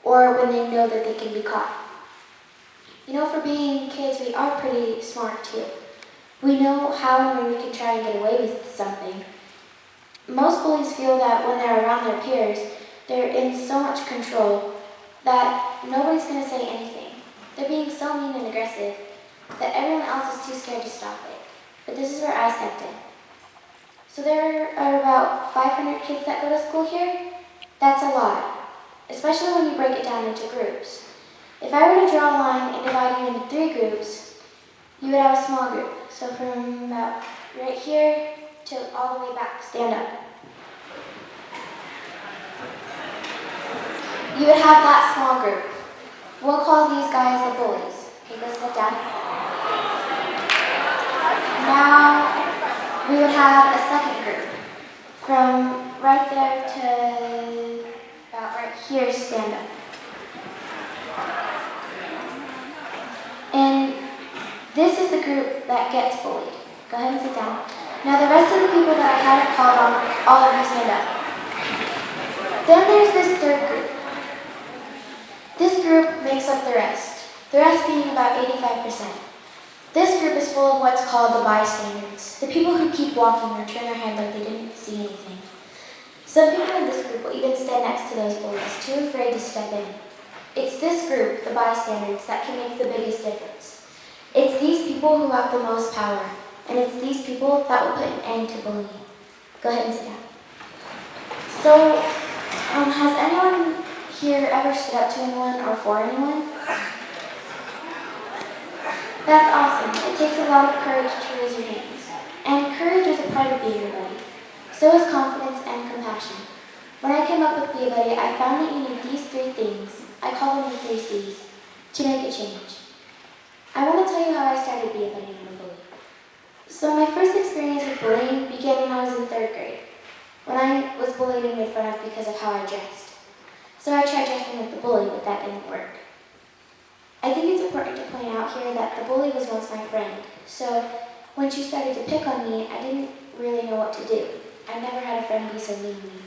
or when they know that they can be caught. You know, for being kids, we are pretty smart too. We know how and when we can try and get away with something. Most bullies feel that when they're around their peers, they're in so much control that nobody's going to say anything. They're being so mean and aggressive that everyone else is too scared to stop it. But this is where I stepped in. So there are about 500 kids that go to school here. That's a lot, especially when you break it down into groups. If I were to draw a line and divide you into 3 groups, you would have a small group. So from about right here to all the way back, stand up. You would have that small group. We'll call these guys the bullies. Okay, go sit down. Now we would have a second group. From right there to about right here, stand up. And this is the group that gets bullied. Go ahead and sit down. Now the rest of the people that I haven't called on, all of you stand up. Then there's this third group. This group makes up the rest being about 85%. This group is full of what's called the bystanders, the people who keep walking or turn their head like they didn't see anything. Some people in this group will even stand next to those bullies, too afraid to step in. It's this group, the bystanders, that can make the biggest difference. It's these people who have the most power, and it's these people that will put an end to bullying. Go ahead and sit down. So, has anyone here ever stood up to anyone or for anyone? That's awesome. It takes a lot of courage to raise your hands. And courage is a part of being a buddy. So is confidence and compassion. When I came up with Be a Buddy, I found that you need these 3 things. I call them the 3 C's, to make a change. I want to tell you how I started Be a Buddy and a bully. So my first experience with bullying began when I was in 3rd grade, when I was bullied and made fun of because of how I dressed. So I tried dressing like the bully, but that didn't work. I think it's important to point out here that the bully was once my friend, so when she started to pick on me, I didn't really know what to do. I never had a friend be so mean to me.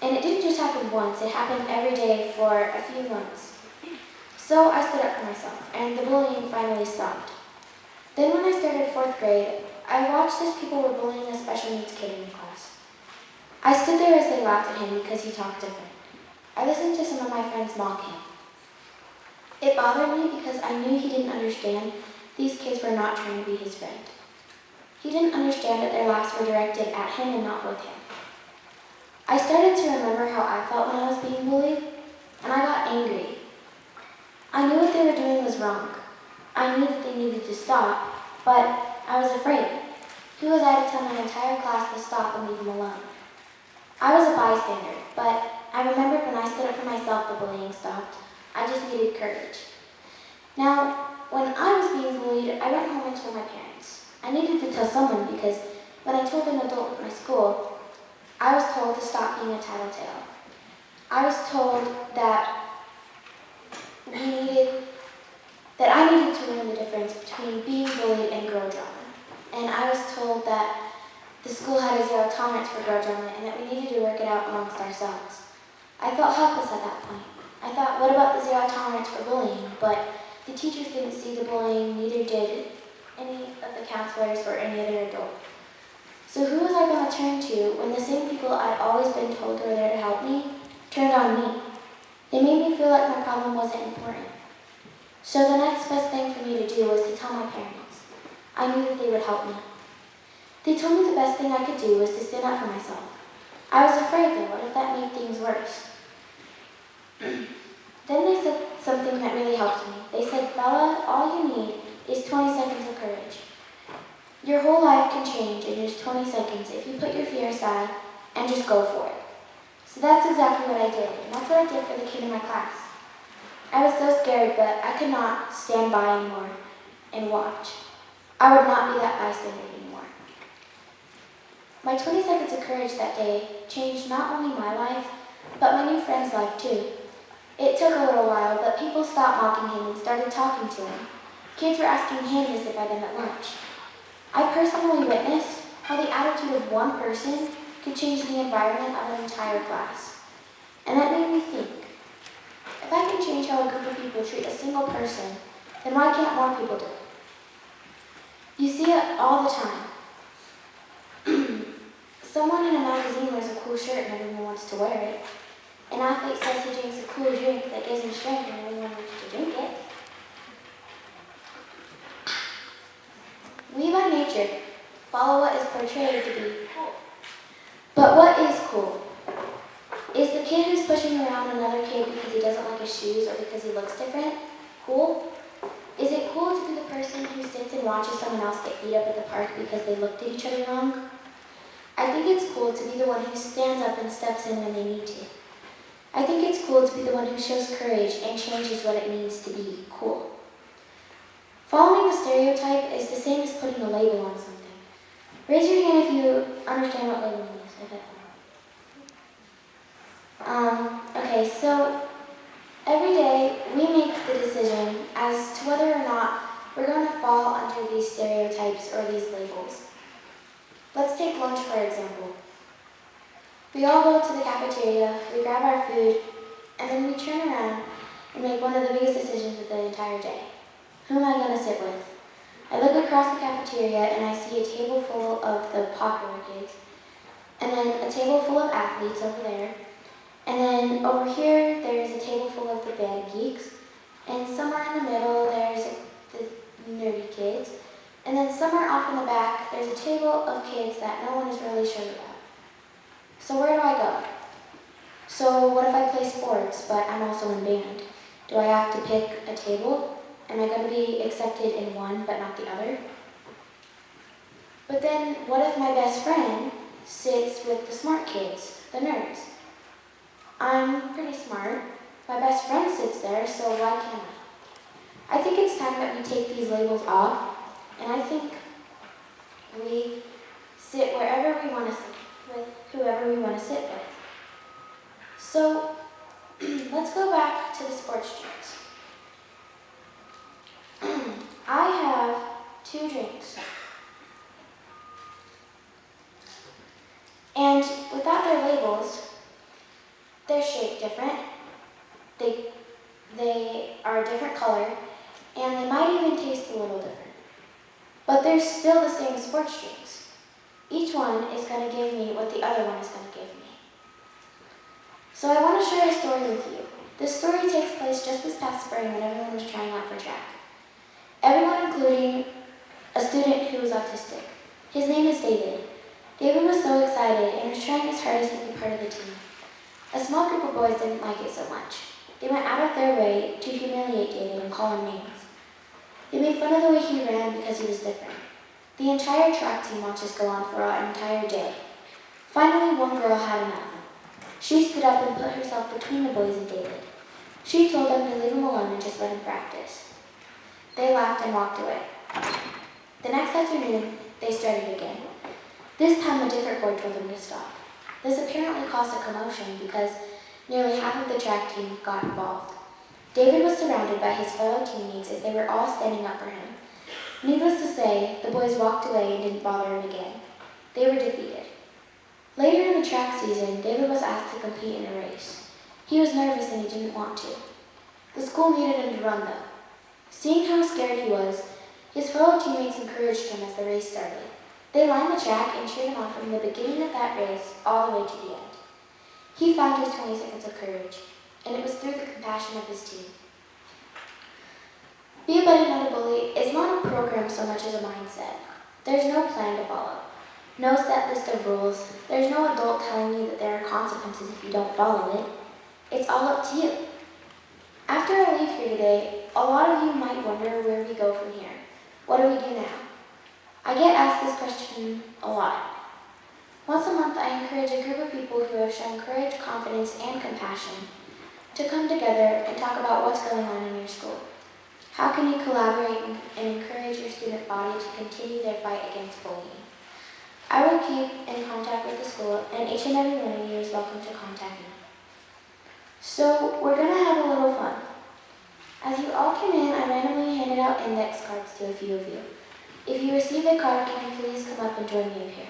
And it didn't just happen once, it happened every day for a few months. So I stood up for myself, and the bullying finally stopped. Then when I started 4th grade, I watched as people were bullying a special needs kid in the class. I stood there as they laughed at him because he talked different. I listened to some of my friends mock him. It bothered me because I knew he didn't understand these kids were not trying to be his friend. He didn't understand that their laughs were directed at him and not with him. I started to remember how I felt when I was being bullied, and I got angry. I knew what they were doing was wrong. I knew that they needed to stop, but I was afraid. Who was I to tell my entire class to stop and leave them alone? I was a bystander, but I remembered when I stood up for myself, the bullying stopped. I just needed courage. Now, when I was being bullied, I went home and told my parents. I needed to tell someone because when I told an adult at my school, I was told to stop being a tattletale. I was told that I needed to learn the difference between being bullied and girl drama. And I was told that the school had a 0 tolerance for girl drama and that we needed to work it out amongst ourselves. I felt helpless at that point. I thought, what about the 0 tolerance for bullying? But the teachers didn't see the bullying, neither did any of the counselors or any other adult. So who was I going to turn to when the same people I'd always been told were there to help me turned on me? They made me feel like my problem wasn't important. So the next best thing for me to do was to tell my parents. I knew that they would help me. They told me the best thing I could do was to stand up for myself. I was afraid though, what if that made things worse? Then they said something that really helped me. They said, Bella, all you need is 20 seconds of courage. Your whole life can change in just 20 seconds if you put your fear aside and just go for it. So that's exactly what I did, and that's what I did for the kid in my class. I was so scared, but I could not stand by anymore and watch. I would not be that bystander anymore. My 20 seconds of courage that day changed not only my life, but my new friend's life too. It took a little while, but people stopped mocking him and started talking to him. Kids were asking him to sit by them at lunch. I personally witnessed how the attitude of one person could change the environment of an entire class. And that made me think, show a group of people treat a single person, then why can't more people do it? You see it all the time. Someone in a magazine wears a cool shirt and everyone wants to wear it. An athlete says he drinks a cool drink that gives him strength and everyone wants to drink it. We by nature follow what is portrayed to be cool. But what is cool? Is the kid who's pushing around another kid because he doesn't like his shoes or because he looks different cool? Is it cool to be the person who sits and watches someone else get beat up at the park because they looked at each other wrong? I think it's cool to be the one who stands up and steps in when they need to. I think it's cool to be the one who shows courage and changes what it means to be cool. Following a stereotype is the same as putting a label on something. Raise your hand if you understand what labeling is. Okay, so every day we make the decision as to whether or not we're going to fall under these stereotypes or these labels. Let's take lunch for example. We all go to the cafeteria, we grab our food, and then we turn around and make one of the biggest decisions of the entire day. Who am I going to sit with? I look across the cafeteria and I see a table full of the popular kids, and then a table full of athletes over there, and then over here there's a table full of the bad geeks, and somewhere in the middle there's the nerdy kids, and then somewhere off in the back there's a table of kids that no one is really sure about. So where do I go? So what if I play sports, but I'm also in band? Do I have to pick a table? Am I going to be accepted in one but not the other? But then what if my best friend sits with the smart kids, the nerds? I'm pretty smart. My best friend sits there, so why can't I? I think it's time that we take these labels off, and I think we sit wherever we want to sit with whoever we want to sit with. So let's go back to the sports drinks. I have 2 drinks. And without their labels, they're shaped different, they are a different color, and they might even taste a little different. But they're still the same sports drinks. Each one is going to give me what the other one is going to give me. So I want to share a story with you. This story takes place just this past spring when everyone was trying out for track. Everyone including a student who was autistic. His name is David. David was so excited and was trying his hardest to be part of the team. A small group of boys didn't like it so much. They went out of their way to humiliate David and call him names. They made fun of the way he ran because he was different. The entire track team watched this go on for an entire day. Finally, one girl had enough. She stood up and put herself between the boys and David. She told them to leave him alone and just let him practice. They laughed and walked away. The next afternoon, they started again. This time, a different boy told them to stop. This apparently caused a commotion because nearly half of the track team got involved. David was surrounded by his fellow teammates as they were all standing up for him. Needless to say, the boys walked away and didn't bother him again. They were defeated. Later in the track season, David was asked to compete in a race. He was nervous and he didn't want to. The school needed him to run though. Seeing how scared he was, his fellow teammates encouraged him as the race started. They lined the track and cheered him on from the beginning of that race all the way to the end. He found his 20 seconds of courage, and it was through the compassion of his team. Be a Buddy, Not a Bully is not a program so much as a mindset. There's no plan to follow, no set list of rules. There's no adult telling you that there are consequences if you don't follow it. It's all up to you. After I leave here today, a lot of you might wonder where we go from here. What do we do now? I get asked this question a lot. Once a month, I encourage a group of people who have shown courage, confidence, and compassion to come together and talk about what's going on in your school. How can you collaborate and encourage your student body to continue their fight against bullying? I will keep in contact with the school, and each and every one of you is welcome to contact me. So we're going to have a little fun. As you all came in, I randomly handed out index cards to a few of you. If you received a card, can you please come up and join me up here?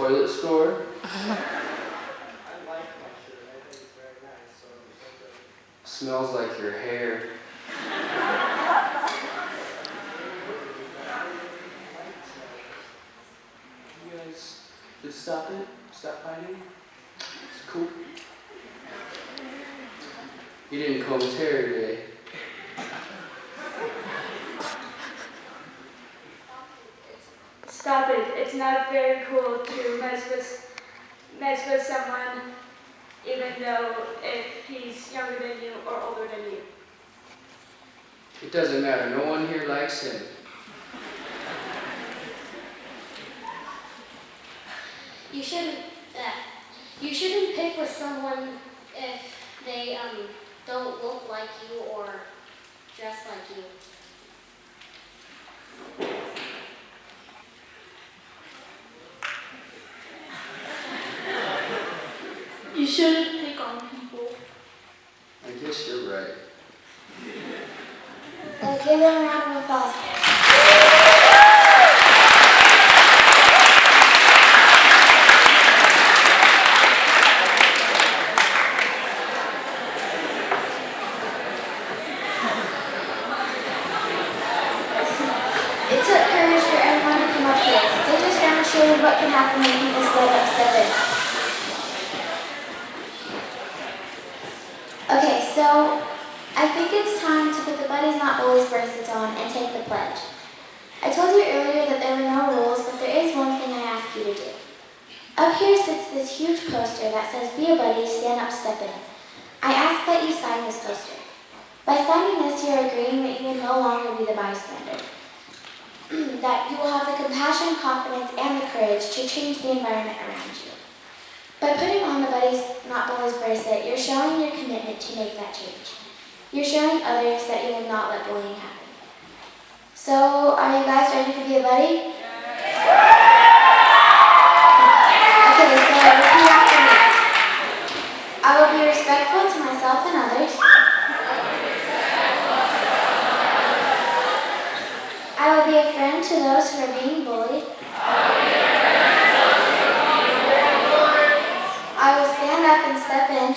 toilet store. Smells like your hair. You guys just stop it? Stop fighting? It's cool. You didn't comb his hair today. Stop it. It's not very cool to mess with someone, even though if he's younger than you or older than you. It doesn't matter. No one here likes him. You shouldn't pick with someone if they don't look like you or dress like you. You shouldn't pick on people. I guess you're right. So give them a round of applause. It took courage for everyone to come up here. They just demonstrated what can happen when people step in. Okay, so I think it's time to put the Buddies Not Bullies bracelets on and take the pledge. I told you earlier that there were no rules, but there is one thing I ask you to do. Up here sits this huge poster that says, "Be a buddy, stand up, step in." I ask that you sign this poster. By signing this, you are agreeing that you will no longer be the bystander. That you will have the compassion, confidence, and the courage to change the environment around you. By putting on the Buddies Not Bullies bracelet, you're showing your commitment to make that change. You're showing others that you will not let bullying happen. So, are you guys ready to be a buddy? Okay, so repeat after me. I will be respectful to myself and others. I will be a friend to those who are being bullied. I will stand up and step in.